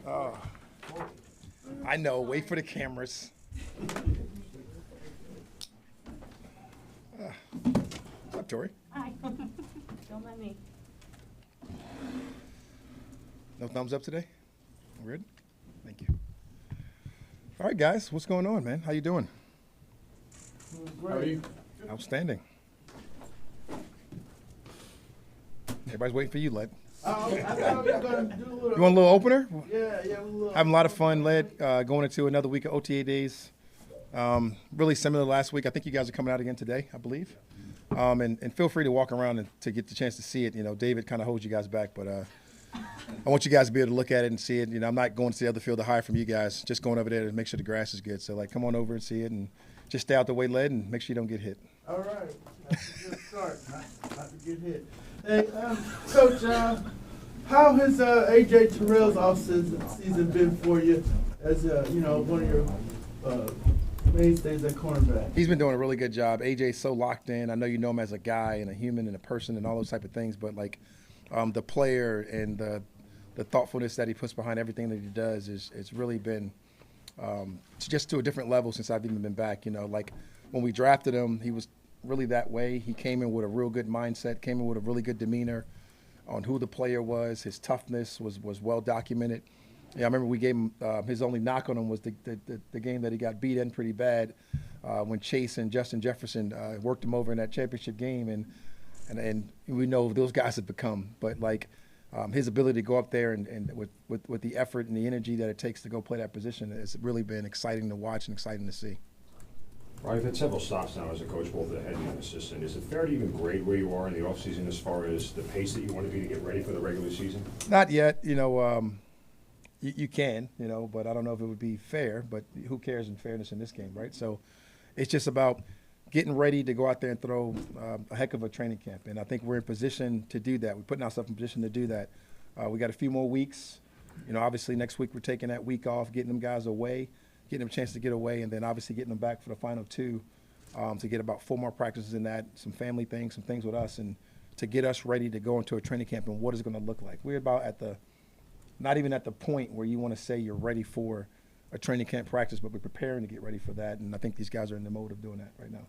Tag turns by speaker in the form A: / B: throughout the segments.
A: Oh, I know. Wait for the cameras. What's up, Tori?
B: Hi. Don't let me.
A: No thumbs up today? Weird? Thank you. All right, guys. What's going on, man? How you doing?
C: How are you?
A: Outstanding. Everybody's waiting for you, Led.
C: I thought we were going to do a little.
A: You want a little opener?
C: Yeah, a little.
A: Having a lot of fun, Led. Going into another week of OTA days. Really similar to last week. I think you guys are coming out again today, I believe. And feel free to walk around and to get the chance to see it. You know, David kind of holds you guys back, but I want you guys to be able to look at it and see it. You know, I'm not going to the other field to hide from you guys. Just going over there to make sure the grass is good. So, like, come on over and see it and just stay out the way, Led, and make sure you don't get hit.
C: All right. That's a good start. Not to get hit. Hey, Coach, how has A.J. Terrell's offseason been for you as, one of your mainstays at cornerback?
A: He's been doing a really good job. AJ's so locked in. I know you know him as a guy and a human and a person and all those type of things, but like the player and the thoughtfulness that he puts behind everything that he does it's really been just to a different level since I've even been back. You know, like when we drafted him, he was really that way. He came in with a real good mindset, came in with a really good demeanor on who the player was. His toughness was well documented. Yeah, I remember we gave him his only knock on him was the game that he got beat in pretty bad when Chase and Justin Jefferson worked him over in that championship game, and we know those guys have become. But like his ability to go up there and with the effort and the energy that it takes to go play that position has really been exciting to watch and exciting to see.
D: Well, you've had several stops now as a coach, both the head and the assistant. Is it fair to even grade where you are in the offseason as far as the pace that you want to be to get ready for the regular season?
A: Not yet. You know. You can, you know, but I don't know if it would be fair, but who cares in fairness in this game, right? So it's just about getting ready to go out there and throw a heck of a training camp. And I think we're in position to do that. We're putting ourselves in position to do that. We got a few more weeks. You know, obviously next week we're taking that week off, getting them guys away, getting them a chance to get away, and then obviously getting them back for the final two to get about 4 more practices in that, some family things, some things with us, and to get us ready to go into a training camp and what it's going to look like. We're about not even at the point where you want to say you're ready for a training camp practice, but we're preparing to get ready for that. And I think these guys are in the mode of doing that right now.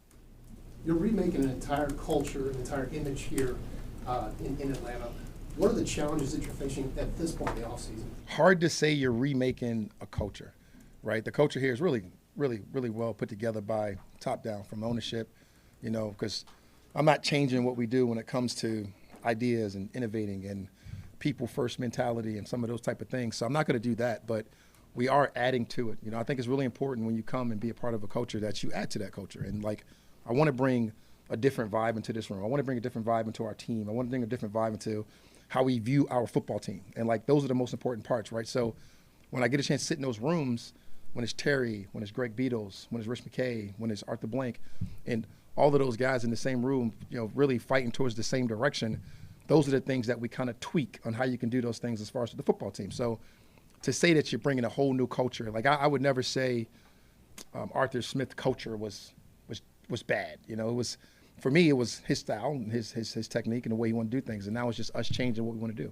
E: You're remaking an entire culture, an entire image here in Atlanta. What are the challenges that you're facing at this point in the offseason? Hard
A: to say you're remaking a culture, right? The culture here is really, really, really well put together by top down from ownership, you know, because I'm not changing what we do when it comes to ideas and innovating and people first mentality and some of those type of things. So I'm not going to do that, but we are adding to it. You know, I think it's really important when you come and be a part of a culture that you add to that culture. And like, I want to bring a different vibe into this room. I want to bring a different vibe into our team. I want to bring a different vibe into how we view our football team. And like, those are the most important parts, right? So when I get a chance to sit in those rooms, when it's Terry, when it's Greg Beatles, when it's Rich McKay, when it's Arthur Blank, and all of those guys in the same room, you know, really fighting towards the same direction, those are the things that we kind of tweak on how you can do those things as far as the football team. So to say that you're bringing a whole new culture, like I would never say Arthur Smith culture was bad. You know, it was, for me, it was his style and his technique and the way he wanted to do things. And now it's just us changing what we want to do.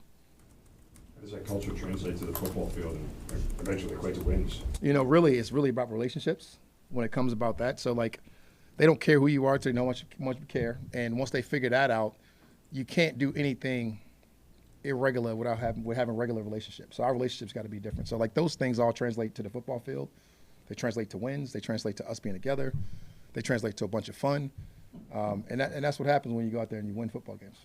D: How does that culture translate to the football field and eventually equate to wins? You
A: know, really, it's really about relationships when it comes about that. So like, they don't care who you are, they know how much you care. And once they figure that out, you can't do anything irregular without having regular relationships. So our relationships got to be different. So like, those things all translate to the football field. They translate to wins. They translate to us being together. They translate to a bunch of fun. And that's what happens when you go out there and you win football games.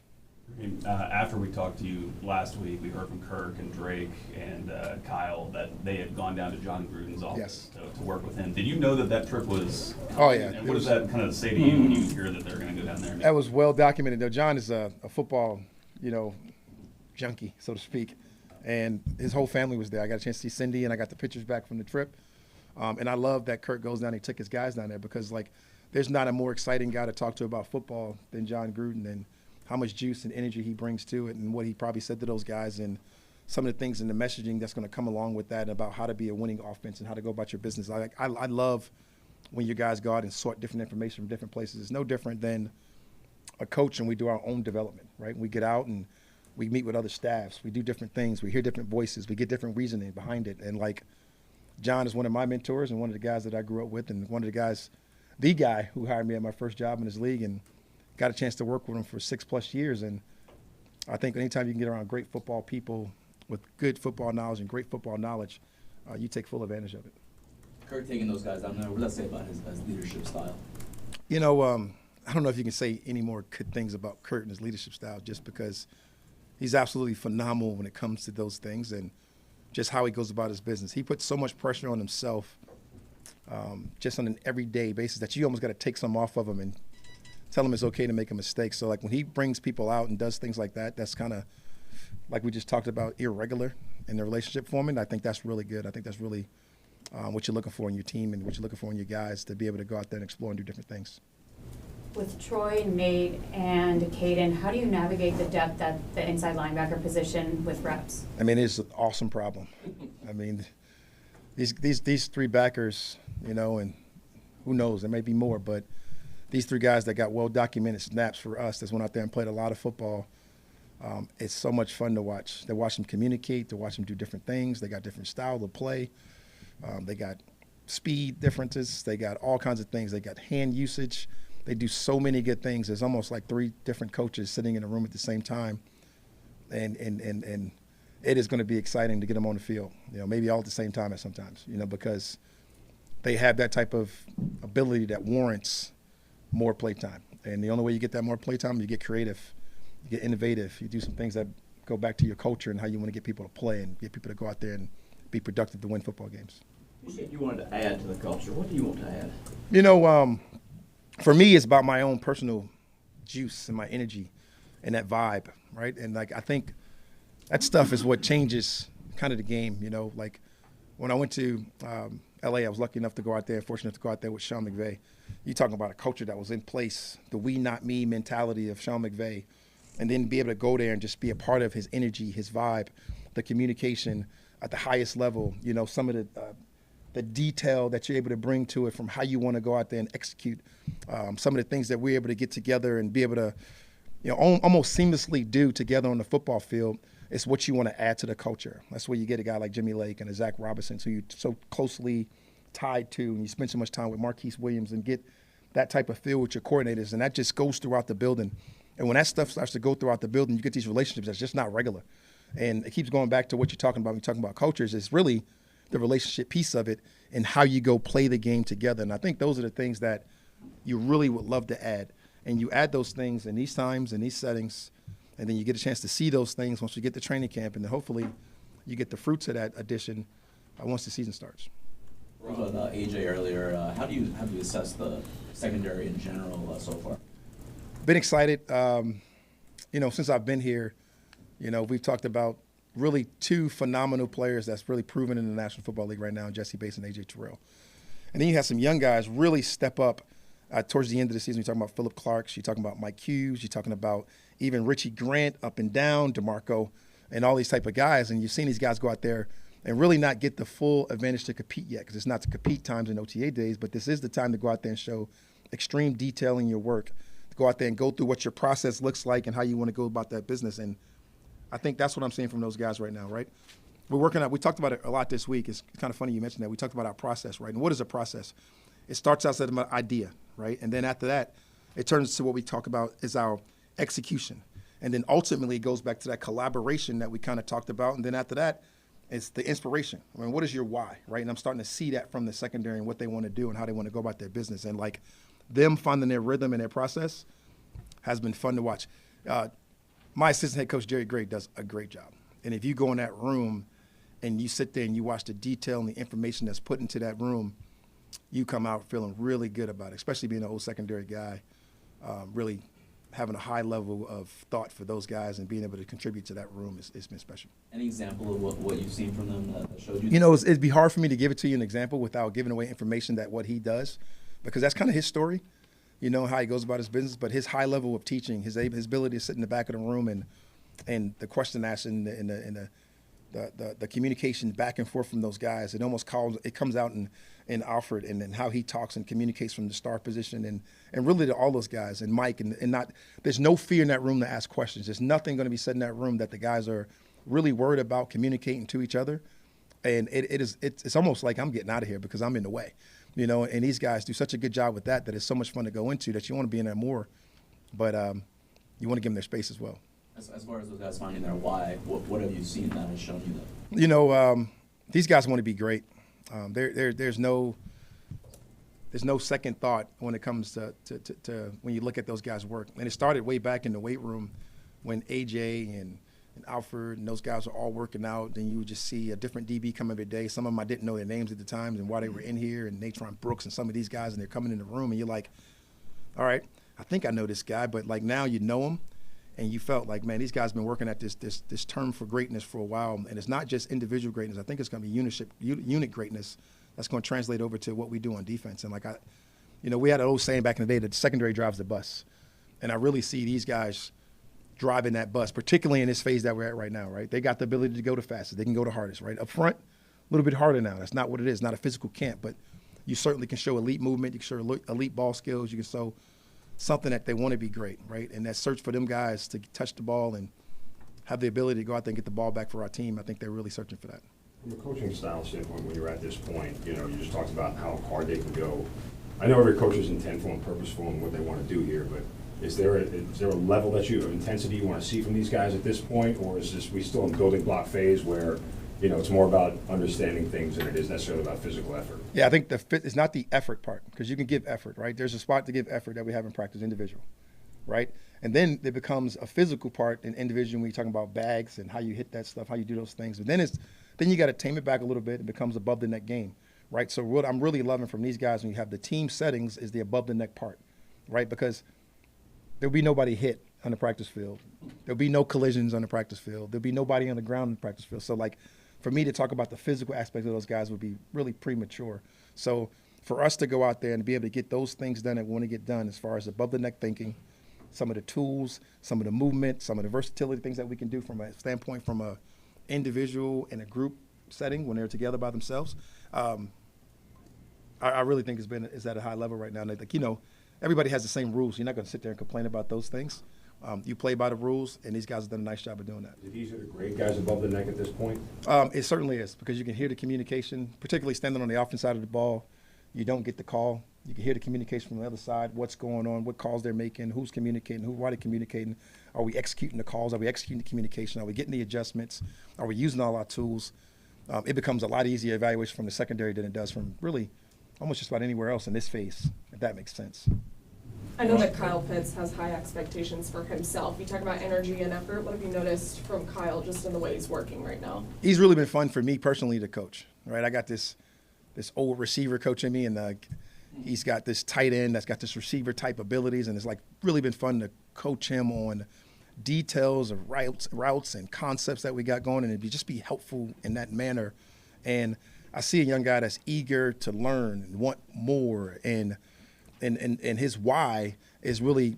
F: After we talked to you last week, we heard from Kirk and Drake and Kyle that they had gone down to John Gruden's office to work with him. Did you know that trip was coming?
A: Oh, yeah.
F: And what does that kind of say to you when you hear that they're going to go down there?
A: That was well documented. Now, John is a football, you know, junkie, so to speak. And his whole family was there. I got a chance to see Cindy, and I got the pictures back from the trip. And I love that Kirk goes down and he took his guys down there because, like, there's not a more exciting guy to talk to about football than John Gruden, and how much juice and energy he brings to it and what he probably said to those guys and some of the things in the messaging that's going to come along with that about how to be a winning offense and how to go about your business. I love when you guys go out and sort different information from different places. It's no different than a coach and we do our own development, right? We get out and we meet with other staffs. We do different things. We hear different voices. We get different reasoning behind it. And like John is one of my mentors and one of the guys that I grew up with, and one of the guy who hired me at my first job in his league, and got a chance to work with him for 6+ years. And I think anytime you can get around great football people with good football knowledge and great football knowledge, you take full advantage of it.
G: Kirk taking those guys down there, what does that say about his leadership style?
A: You know, I don't know if you can say any more good things about Kurt and his leadership style, just because he's absolutely phenomenal when it comes to those things and just how he goes about his business. He puts so much pressure on himself just on an everyday basis that you almost got to take some off of him and tell him it's okay to make a mistake. So, like, when he brings people out and does things like that, that's kind of, like we just talked about, irregular in the relationship forming. I think that's really good. I think that's really what you're looking for in your team and what you're looking for in your guys, to be able to go out there and explore and do different things.
B: With Troy, Nate, and Caden, how do you navigate the depth at the inside linebacker position with reps?
A: I mean, it's an awesome problem. I mean, these three backers, you know, and who knows, there may be more, but these three guys that got well-documented snaps for us that's went out there and played a lot of football, it's so much fun to watch. To watch them communicate, to watch them do different things. They got different style of play. They got speed differences. They got all kinds of things. They got hand usage. They do so many good things. There's almost like 3 different coaches sitting in a room at the same time. And it is going to be exciting to get them on the field, you know, maybe all at the same time at sometimes, you know, because they have that type of ability that warrants more play time. And the only way you get that more play time, you get creative, you get innovative, you do some things that go back to your culture and how you want to get people to play and get people to go out there and be productive to win football games.
G: You said you wanted to add to the culture. What do you want to add?
A: You know, for me, it's about my own personal juice and my energy and that vibe, right? And, like, I think that stuff is what changes kind of the game, you know. Like, when I went to L.A., I was lucky enough to go out there, fortunate enough to go out there with Sean McVay. You talking about a culture that was in place, the we, not me mentality of Sean McVay, and then be able to go there and just be a part of his energy, his vibe, the communication at the highest level, you know, some of the detail that you're able to bring to it from how you want to go out there and execute, some of the things that we're able to get together and be able to, you know, almost seamlessly do together on the football field. It's what you want to add to the culture. That's where you get a guy like Jimmy Lake and a Zach Robinson, who you're so closely tied to, and you spend so much time with Marquise Williams and get that type of feel with your coordinators, and that just goes throughout the building. And when that stuff starts to go throughout the building, you get these relationships that's just not regular. And it keeps going back to what you're talking about when you're talking about cultures. It's really the relationship piece of it and how you go play the game together. And I think those are the things that you really would love to add. And you add those things in these times, in these settings, and then you get a chance to see those things once you get to training camp, and then hopefully you get the fruits of that addition once the season starts.
G: We talked about AJ earlier. How do you assess the secondary in general so far?
A: Been excited. You know, since I've been here, you know, we've talked about really 2 phenomenal players that's really proven in the National Football League right now, Jesse Bates and AJ Terrell. And then you have some young guys really step up towards the end of the season. You're talking about Phillip Clarks, you're talking about Mike Hughes, you're talking about even Richie Grant up and down, DeMarco, and all these type of guys. And you've seen these guys go out there and really not get the full advantage to compete yet, because it's not to compete times in OTA days, but this is the time to go out there and show extreme detail in your work, to go out there and go through what your process looks like and how you want to go about that business. And I think that's what I'm seeing from those guys right now, right? We're working out, we talked about it a lot this week. It's kind of funny you mentioned that. We talked about our process, right? And what is a process? It starts out as an idea, right? And then after that, it turns to what we talk about is our execution. And then ultimately it goes back to that collaboration that we kind of talked about. And then after that, it's the inspiration. I mean, what is your why, right? And I'm starting to see that from the secondary and what they want to do and how they want to go about their business. And, like, them finding their rhythm and their process has been fun to watch. My assistant head coach, Jerry Gray, does a great job. And if you go in that room and you sit there and you watch the detail and the information that's put into that room, you come out feeling really good about it, especially being an old secondary guy, really having a high level of thought for those guys and being able to contribute to that room it's been special.
G: Any example of what you've seen from them that showed you?
A: You know, it'd be hard for me to give it to you an example without giving away information that what he does, because that's kind of his story, you know, how he goes about his business. But his high level of teaching, his ability to sit in the back of the room and the question asking and the the communication back and forth from those guys. It comes out in Alfred and how he talks and communicates from the star position and really to all those guys and Mike and not there's no fear in that room to ask questions. There's nothing going to be said in that room that the guys are really worried about communicating to each other. And it's almost like I'm getting out of here because I'm in the way, you know. And these guys do such a good job with that it's so much fun to go into that you want to be in there more, but you want to give them their space as well.
G: As far as those guys finding their why, what have you seen that has shown you that?
A: You know, these guys want to be great. There's no second thought when it comes to when you look at those guys work. And it started way back in the weight room when AJ and Alfred and those guys are all working out. Then you would just see a different DB come every day. Some of them I didn't know their names at the time and why they were in here, and Natron Brooks and some of these guys, and they're coming in the room and you're like, all right, I think I know this guy, but like now you know him. And you felt like, man, these guys have been working at this term for greatness for a while. And it's not just individual greatness. I think it's going to be unit greatness that's going to translate over to what we do on defense. And we had an old saying back in the day that the secondary drives the bus. And I really see these guys driving that bus, particularly in this phase that we're at right now, right? They got the ability to go the fastest. They can go the hardest, right? Up front, a little bit harder now. That's not what it is. Not a physical camp, but you certainly can show elite movement. You can show elite ball skills. You can show something that they want to be great, right? And that search for them guys to touch the ball and have the ability to go out there and get the ball back for our team, I think they're really searching for that.
D: From a coaching style standpoint, when you're at this point, you just talked about how hard they can go. I know every coach is intentful and purposeful in what they want to do here, but is there a level of intensity you want to see from these guys at this point, or is we still in building block phase where it's more about understanding things than it is necessarily about physical effort?
A: Yeah, I think the fit is not the effort part, because you can give effort, right? There's a spot to give effort that we have in practice, individual, right? And then it becomes a physical part in individual when you're talking about bags and how you hit that stuff, how you do those things. But then you got to tame it back a little bit. It becomes above the neck game, right? So what I'm really loving from these guys when you have the team settings is the above the neck part, right? Because there'll be nobody hit on the practice field. There'll be no collisions on the practice field. There'll be nobody on the ground in the practice field. So for me to talk about the physical aspect of those guys would be really premature. So for us to go out there and be able to get those things done that we want to get done as far as above the neck thinking, some of the tools, some of the movement, some of the versatility things that we can do from a standpoint from a individual and a group setting when they're together by themselves, I really think is at a high level right now. And everybody has the same rules. You're not going to sit there and complain about those things. You play by the rules, and these guys have done a nice job of doing that.
D: Is it easier to grade guys above the neck at this point?
A: It certainly is, because you can hear the communication, particularly standing on the offense side of the ball. You don't get the call. You can hear the communication from the other side, what's going on, what calls they're making, who's communicating, why they're communicating. Are we executing the calls? Are we executing the communication? Are we getting the adjustments? Are we using all our tools? It becomes a lot easier evaluation from the secondary than it does from really almost just about anywhere else in this phase, if that makes sense.
H: I know that Kyle Pitts has high expectations for himself. You talk about energy and effort. What have you noticed from Kyle just in the way he's working right now?
A: He's really been fun for me personally to coach, right? I got this old receiver coaching me, and he's got this tight end that's got this receiver type abilities, and it's really been fun to coach him on details of routes and concepts that we got going, and just be helpful in that manner. And I see a young guy that's eager to learn and want more, and his why is really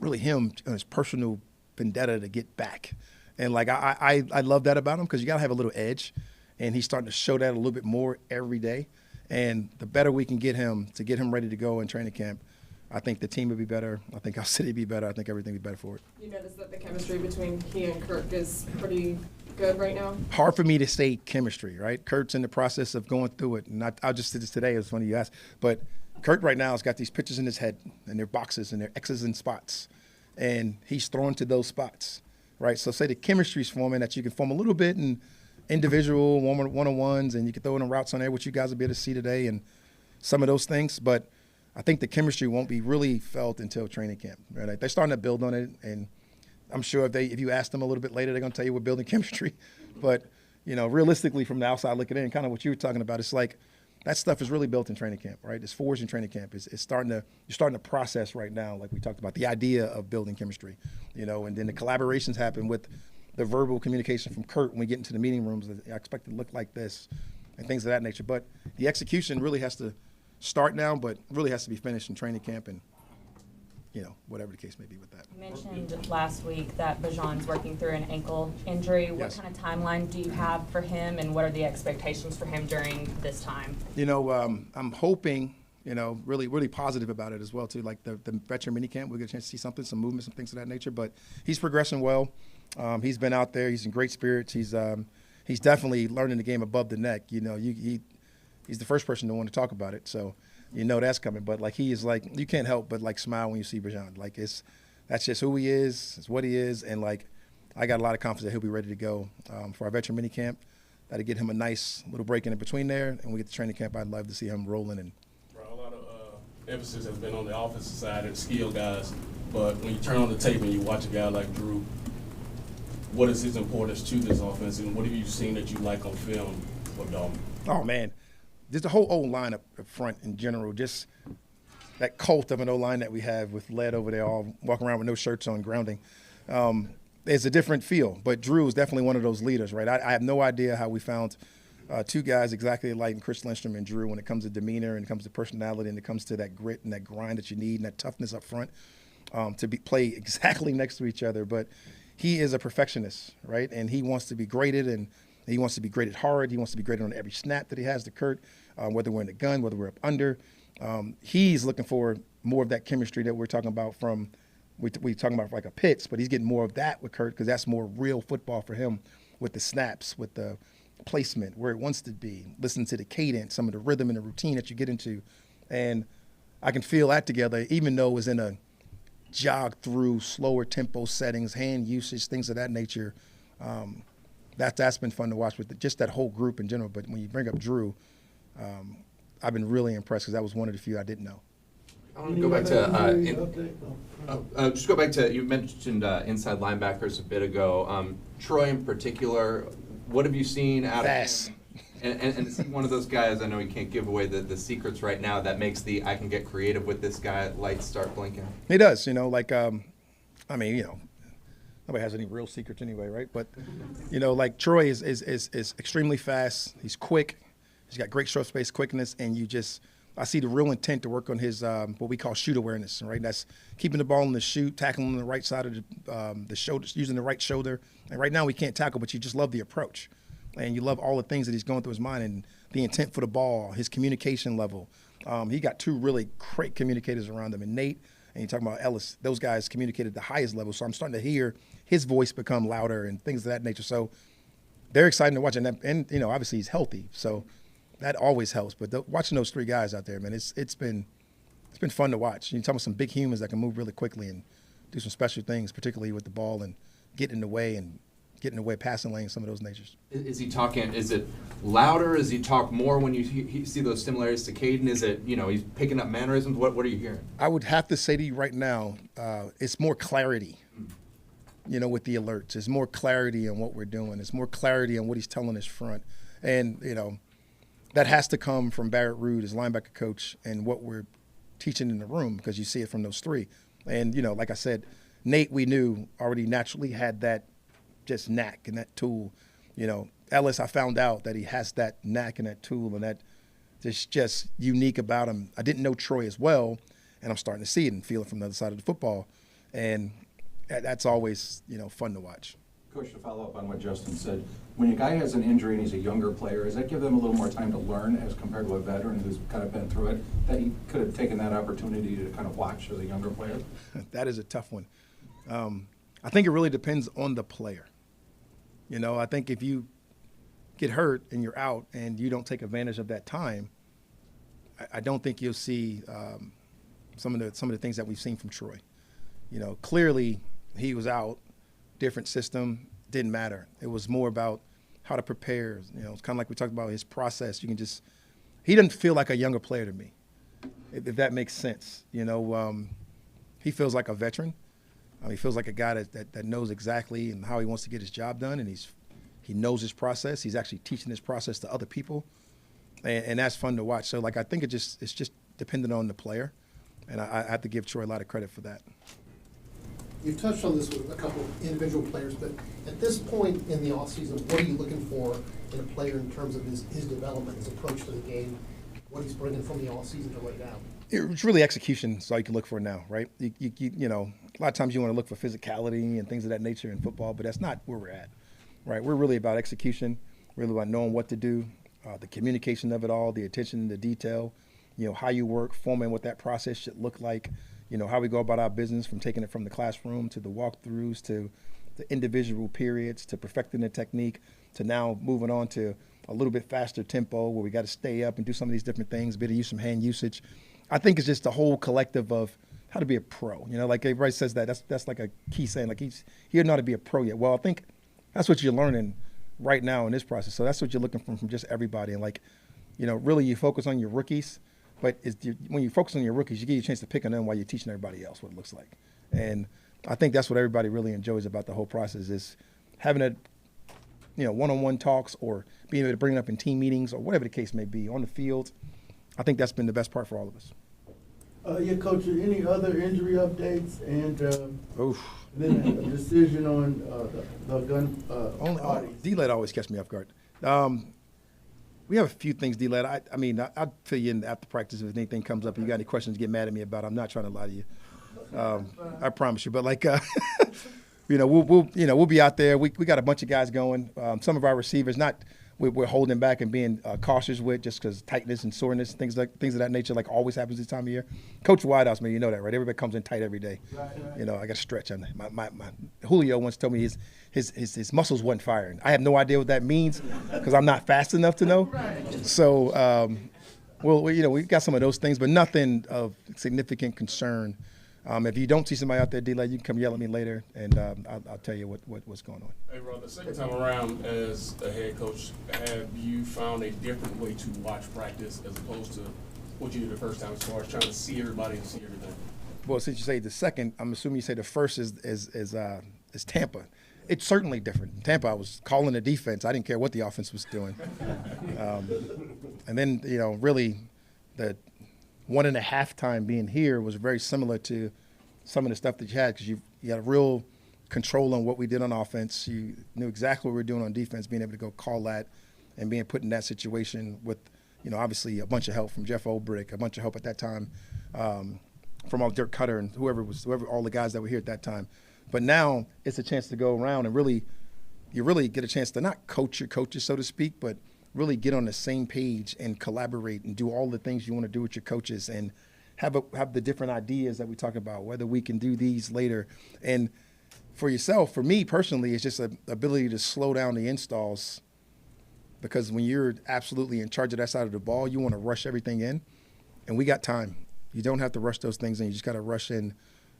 A: him, his personal vendetta to get back. And I love that about him, because you got to have a little edge, and he's starting to show that a little bit more every day. And the better we can get him ready to go in training camp, I think the team would be better. I think our city would be better. I think everything would be better for it.
H: You notice that the chemistry between he and Kirk is pretty good right now?
A: Hard for me to say chemistry, right? Kurt's in the process of going through it. And I just did this today. It was funny you asked. But Kurt right now has got these pictures in his head, and they're boxes, and they're X's and spots. And he's thrown to those spots, right? So say the chemistry's forming, that you can form a little bit in individual one-on-ones, and you can throw in routes on there, which you guys will be able to see today, and some of those things. But I think the chemistry won't be really felt until training camp, right? They're starting to build on it, and I'm sure if you ask them a little bit later, they're going to tell you we're building chemistry. But, realistically from the outside looking in, kind of what you were talking about, it's like that stuff is really built in training camp, right? It's forged in training camp. You're starting to process right now, like we talked about, the idea of building chemistry, and then the collaborations happen with the verbal communication from Kurt when we get into the meeting rooms. I expect it to look like this and things of that nature. But the execution really has to start now, but really has to be finished in training camp. And whatever the case may be with that.
I: You mentioned last week that Bajan's working through an ankle injury. What
A: Yes.
I: kind of timeline do you have for him, and what are the expectations for him during this time?
A: I'm hoping, really, really positive about it as well, too. Like the veteran minicamp, we'll get a chance to see some movement, some things of that nature. But he's progressing well. He's been out there. He's in great spirits. He's definitely learning the game above the neck. He's the first person to want to talk about it. So, that's coming. But, he is you can't help but, smile when you see Bajan. That's just who he is. It's what he is. And, I got a lot of confidence that he'll be ready to go for our veteran minicamp. That'll get him a nice little break in between there. And we get to training camp. I'd love to see him rolling. And
J: a lot of emphasis has been on the offensive side and skill guys. But when you turn on the tape and you watch a guy like Drew, what is his importance to this offense, and what have you seen that you like on film for Dalton?
A: Oh, man. Just the whole O-line up front in general, just that cult of an O-line that we have with Led over there all walking around with no shirts on, grounding. It's a different feel, but Drew is definitely one of those leaders, right? I have no idea how we found two guys exactly alike in Chris Lindstrom and Drew when it comes to demeanor and it comes to personality and it comes to that grit and that grind that you need and that toughness up front to play exactly next to each other. But he is a perfectionist, right? And he wants to be graded, and he wants to be graded hard. He wants to be graded on every snap that he has to Kurt, whether we're in the gun, whether we're up under. He's looking for more of that chemistry that we're talking about we're talking about like a Pitts, but he's getting more of that with Kurt because that's more real football for him with the snaps, with the placement, where it wants to be, listen to the cadence, some of the rhythm and the routine that you get into. And I can feel that together, even though it was in a jog through slower tempo settings, hand usage, things of that nature. That's been fun to watch with just that whole group in general. But when you bring up Drew, I've been really impressed because that was one of the few I didn't know.
K: I want to go back to just go back to, you mentioned inside linebackers a bit ago. Troy in particular, what have you seen out of him? And is he one of those guys, I know he can't give away the secrets right now, that makes I can get creative with this guy, lights start blinking?
A: He does, nobody has any real secrets anyway, right? But, Troy is extremely fast. He's quick. He's got great short space quickness, and I see the real intent to work on his what we call shoot awareness, right? That's keeping the ball in the chute, tackling on the right side of the shoulder, using the right shoulder. And right now we can't tackle, but you just love the approach. And you love all the things that he's going through his mind and the intent for the ball, his communication level. He got two really great communicators around him, and Nate and you're talking about Ellis. Those guys communicated at the highest level, so I'm starting to hear his voice become louder and things of that nature. So they're exciting to watch, and obviously he's healthy, so that always helps. But watching those three guys out there, man, it's been fun to watch. You're talking about some big humans that can move really quickly and do some special things, particularly with the ball and getting in the way passing lane, some of those natures.
K: Is he talking, is it louder? Is he talk more when you see those similarities to Caden? Is it, he's picking up mannerisms? What are you hearing?
A: I would have to say to you right now, it's more clarity, with the alerts. It's more clarity on what we're doing. It's more clarity on what he's telling his front. And, that has to come from Barrett Rood, his linebacker coach, and what we're teaching in the room, because you see it from those three. And, like I said, Nate, we knew already naturally had that just knack and that tool. Ellis, I found out that he has that knack and that tool, and that is just unique about him. I didn't know Troy as well, and I'm starting to see it and feel it from the other side of the football. And that's always, fun to watch.
L: Coach, to follow up on what Justin said, when a guy has an injury and he's a younger player, does that give them a little more time to learn as compared to a veteran who's kind of been through it, that he could have taken that opportunity to kind of watch as a younger player?
A: That is a tough one. I think it really depends on the player. I think if you get hurt and you're out and you don't take advantage of that time, I don't think you'll see some of the things that we've seen from Troy. Clearly he was out, different system, didn't matter. It was more about how to prepare. It's kind of like we talked about his process. He doesn't feel like a younger player to me, if that makes sense. He feels like a veteran. He feels like a guy that knows exactly and how he wants to get his job done, and he knows his process. He's actually teaching his process to other people, and that's fun to watch. So, I think it's just dependent on the player, and I have to give Troy a lot of credit for that.
E: You've touched on this with a couple of individual players, but at this point in the offseason, what are you looking for in a player in terms of his development, his approach to the game, what he's bringing from the offseason to right now?
A: It's really execution is all you can look for now, right? You know, a lot of times you want to look for physicality and things of that nature in football, but that's not where we're at, right? We're really about execution, really about knowing what to do, the communication of it all, the attention to detail, you know, how you work, forming what that process should look like, you know, how we go about our business from taking it from the classroom to the walkthroughs to the individual periods to perfecting the technique to now moving on to a little bit faster tempo where we got to stay up and do some of these different things, be able to use some hand usage. I think it's just the whole collective of how to be a pro. You know, like everybody says that's like a key saying, like he didn't know how to be a pro yet. Well, I think that's what you're learning right now in this process. So that's what you're looking for from just everybody. And like, you know, really you focus on your rookies, but when you focus on your rookies, you get a chance to pick on them while you're teaching everybody else what it looks like. And I think that's what everybody really enjoys about the whole process is having a, you know, one-on-one talks or being able to bring it up in team meetings or whatever the case may be on the field. I think that's been the best part for all of us.
C: Yeah, Coach, any other injury updates and then a decision on the gun parties?
A: D-Led always catch me off guard. We have a few things, D-Led. I mean, I'll fill you in after practice if anything comes up and you got any questions to get mad at me about. I'm not trying to lie to you. I promise you. But like, you know, we'll be out there. We got a bunch of guys going. Some of our receivers, we're holding back and being cautious with just because tightness and soreness, things of that nature, like always happens this time of year. Coach Whitehouse, man, you know that, right? Everybody comes in tight every day. Right. You know, I got to stretch. My Julio once told me his muscles wasn't firing. I have no idea what that means because I'm not fast enough to know. Right. So, you know, we've got some of those things, but nothing of significant concern. If you don't see somebody out there, D-Led, you can come yell at me later, and I'll tell you what's going on.
J: Hey, Rod, the second time around as a head coach, have you found a different way to watch practice as opposed to what you did the first time as far as trying to see everybody and see everything?
A: Well, since you say the second, I'm assuming you say the first is Tampa. It's certainly different. Tampa, I was calling the defense. I didn't care what the offense was doing. And then, you know, really the 1.5 time being here was very similar to some of the stuff that you had because you had a real control on what we did on offense. You knew exactly what we were doing on defense, being able to go call that and being put in that situation with, you know, obviously a bunch of help from Jeff Olbrick, a bunch of help at that time from all Dirk Cutter and whoever all the guys that were here at that time. But now it's a chance to go around and you really get a chance to not coach your coaches, so to speak, but really get on the same page and collaborate and do all the things you want to do with your coaches and have the different ideas that we talk about, whether we can do these later. And for yourself, for me personally, it's just an ability to slow down the installs because when you're absolutely in charge of that side of the ball, you want to rush everything in. And we got time. You don't have to rush those things in. You just got to rush in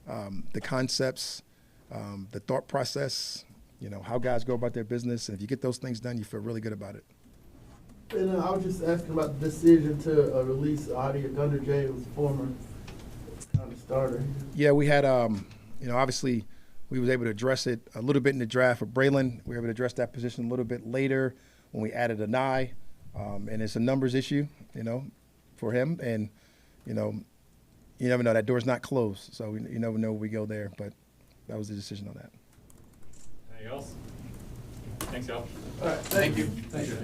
A: the concepts, the thought process, you know, how guys go about their business. And if you get those things done, you feel really good about it.
C: And I was just asking about the decision to release Adi Gunnar J, who was former kind of starter.
A: Yeah, we had, you know, obviously we was able to address it a little bit in the draft for Braylon. We were able to address that position a little bit later when we added Anai. And it's a numbers issue, you know, for him. And, you know, you never know. That door's not closed. So you never know where we go there. But that was the decision on that.
M: Anything else? Thanks, y'all.
C: All right, thank you.
L: Thank you.